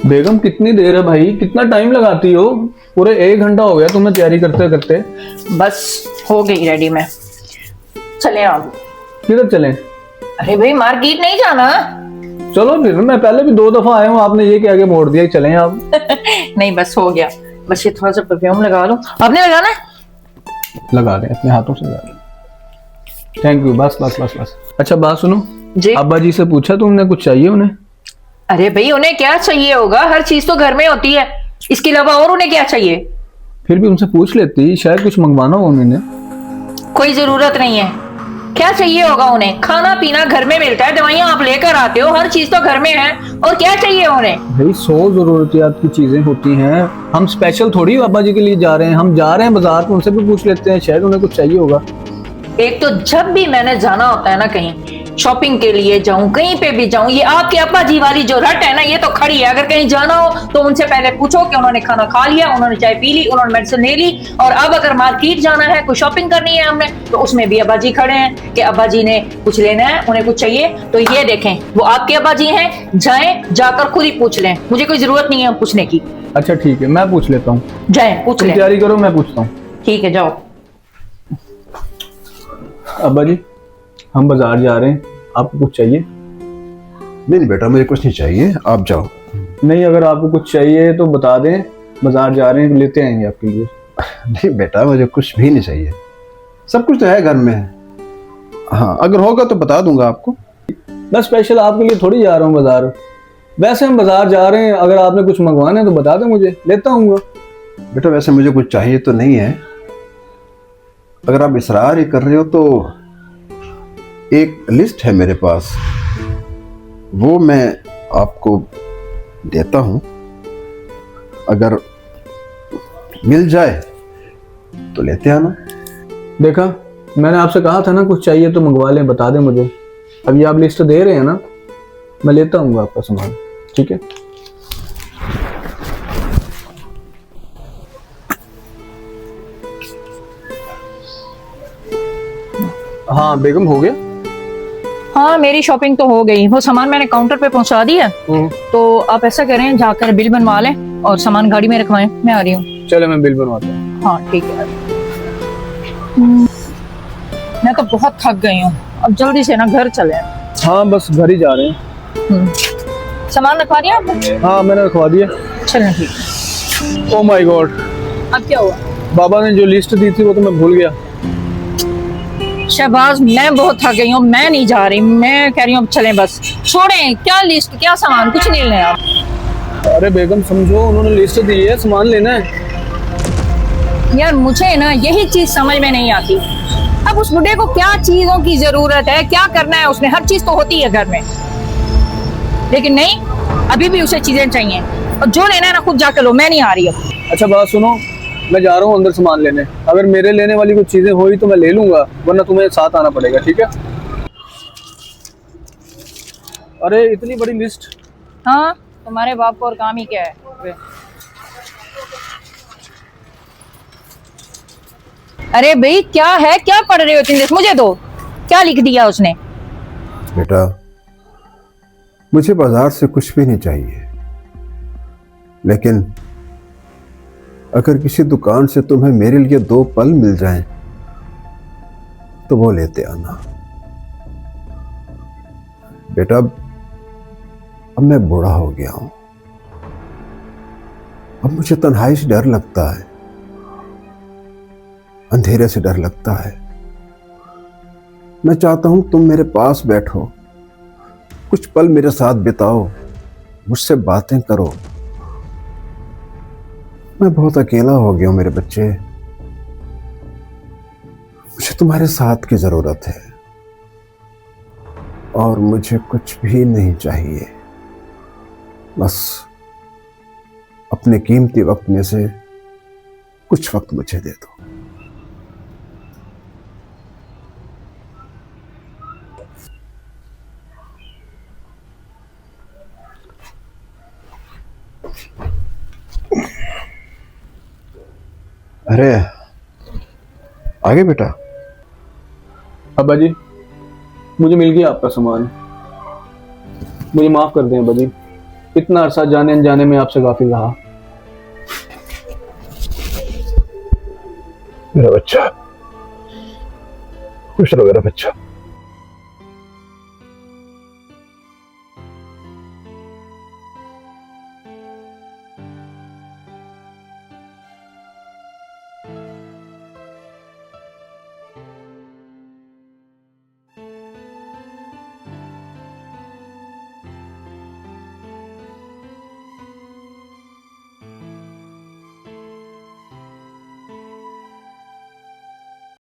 बेगम कितनी देर है भाई, कितना टाइम लगाती हो? पूरे 1 घंटा हो गया तुम्हें तैयारी करते करते। बस हो गई रेडी मैं। चले आप। किधर चलें? अरे भाई मार्केट नहीं जाना? चलो फिर, मैं पहले भी 2 दफा आया हूँ, आपने ये क्या मोड़ दिया कि चलें आप। नहीं बस हो गया। बस ये थोड़ा सा परफ्यूम लगा लो। आपने लगाना है? लगा लें, अपने हाथों से लगा लें। थैंक यू, बस बस बस बस। अच्छा बात सुनो जी। अब्बा जी से पूछा तुमने कुछ चाहिए उन्हें? अरे भाई उन्हें क्या चाहिए होगा, हर चीज तो घर में होती है, इसके अलावा और उन्हें क्या चाहिए? फिर भी उनसे पूछ लेती, शायद कुछ मंगवाना हो उन्हें। कोई जरूरत नहीं है। क्या चाहिए होगा उन्हें? खाना पीना घर में मिलता है, दवाइयां आप लेकर आते हो, हर चीज तो घर में है। और क्या चाहिए उन्हें? भाई 100 जरूरियात की चीजें होती हैं, हम स्पेशल थोड़ी अब्बा जी के लिए जा रहे हैं, हम जा रहे हैं बाजार तो उनसे भी पूछ लेते हैं, शायद उन्हें कुछ चाहिए होगा। एक तो जब भी मैंने जाना होता है ना, कहीं शॉपिंग के लिए जाऊं, कहीं पे भी जाऊं, ये आपके अब्बा जी वाली जो रट है ना, ये तो खड़ी है। अगर कहीं जाना हो तो उनसे पहले पूछो कि उन्होंने खाना खा लिया, उन्होंने चाय पी ली, उन्होंने मेडिसिन ले ली। और अब अगर मार्केट जाना है, कोई शॉपिंग करनी है हमने, तो उसमें भी अब्बा जी खड़े हैं कि अब्बा जी ने कुछ लेना है, उन्हें कुछ चाहिए। तो ये देखें, वो आपके अब्बा जी हैं, जाएं जाकर खुद ही पूछ लें, मुझे कोई जरूरत नहीं है पूछने की। अच्छा ठीक है, मैं पूछ लेता हूँ। जाएं पूछ तुम लें। तैयारी करो, मैं पूछता हूँ। ठीक है जाओ। अब्बा जी, हम बाजार जा रहे हैं, आपको कुछ चाहिए? नहीं बेटा, मुझे कुछ नहीं चाहिए, आप जाओ। नहीं, अगर आपको कुछ चाहिए तो बता दें, बाजार जा रहे हैं, लेते आएंगे आपके लिए। नहीं बेटा, मुझे कुछ भी नहीं चाहिए, सब कुछ तो है घर में। हाँ, अगर होगा तो बता दूंगा आपको। मैं स्पेशल आपके लिए थोड़ी जा रहा हूँ बाजार, वैसे हम बाजार जा रहे हैं, अगर आपने कुछ मंगवाना है तो बता दें, मुझे लेता हूँ। बेटा वैसे मुझे कुछ चाहिए तो नहीं है, अगर आप इसरार ही कर रहे हो तो एक लिस्ट है मेरे पास, वो मैं आपको देता हूँ, अगर मिल जाए तो लेते आना। देखा, मैंने आपसे कहा था ना, कुछ चाहिए तो मंगवा लें, बता दें मुझे। अब ये आप लिस्ट दे रहे हैं ना, मैं लेता हूँ आपका सामान, ठीक है? हाँ बेगम, हो गया? हाँ मेरी शॉपिंग तो हो गई, वो सामान मैंने काउंटर पे पहुंचा दिया। तो आप ऐसा करें, जाकर बिल बनवा लें और सामान गाड़ी में रखवाएं, मैं आ रही हूँ। चलो मैं बिल बनवाता हूँ। हाँ ठीक है। मैं तो बहुत थक गई हूँ, अब जल्दी से ना घर चले। हाँ बस घर ही जा रहे हैं। सामान रखवा दिया आपने? हाँ मैंने रखवा दिया। चलें ठीक। ओ माय गॉड, अब क्या हुआ? बाबा ने जो लिस्ट दी थी वो तो मैं भूल गया। शहबाज मैं बहुत थक गई हूँ, मैं नहीं जा रही, मैं कह रही हूँ अब चलें, बस छोड़ें। क्या लिस्ट, क्या सामान, कुछ नहीं लेना आप। अरे बेगम समझो, उन्होंने लिस्ट दी है, सामान लेना है। यार मुझे ना यही चीज समझ में नहीं आती, अब उस बुढ़े को क्या चीजों की जरूरत है, क्या करना है उसने? हर चीज तो होती है घर में, लेकिन नहीं, अभी भी उसे चीजें चाहिए, और जो लेना है ना खुद जाकर लो, मैं नहीं आ रही अब। अच्छा बात सुनो, मैं जा रहा हूँ अंदर सामान लेने, अगर मेरे लेने वाली कुछ चीजें हुई तो मैं ले लूंगा, वरना तुम्हें साथ आना पड़ेगा, ठीक है? अरे इतनी बड़ी लिस्ट। हाँ तुम्हारे बाप को और काम ही क्या है? अरे भाई क्या है, क्या पढ़ रहे हो इतनी देर? मुझे दो, क्या लिख दिया उसने? बेटा मुझे बाजार से कुछ भी नहीं चाहिए, लेकिन अगर किसी दुकान से तुम्हें मेरे लिए 2 पल मिल जाएं तो वो लेते आना। बेटा अब मैं बूढ़ा हो गया हूं, अब मुझे तन्हाई से डर लगता है, अंधेरे से डर लगता है। मैं चाहता हूं तुम मेरे पास बैठो, कुछ पल मेरे साथ बिताओ, मुझसे बातें करो। मैं बहुत अकेला हो गया हूं मेरे बच्चे, मुझे तुम्हारे साथ की जरूरत है, और मुझे कुछ भी नहीं चाहिए, बस अपने कीमती वक्त में से कुछ वक्त मुझे दे दो। अरे आगे बेटा। अब्बा जी, मुझे मिल गया आपका सामान, मुझे माफ कर दें अब्बा जी। इतना अरसा जाने अनजाने में आपसे गाफिल रहा। मेरा बच्चा, खुश रहो मेरा बच्चा।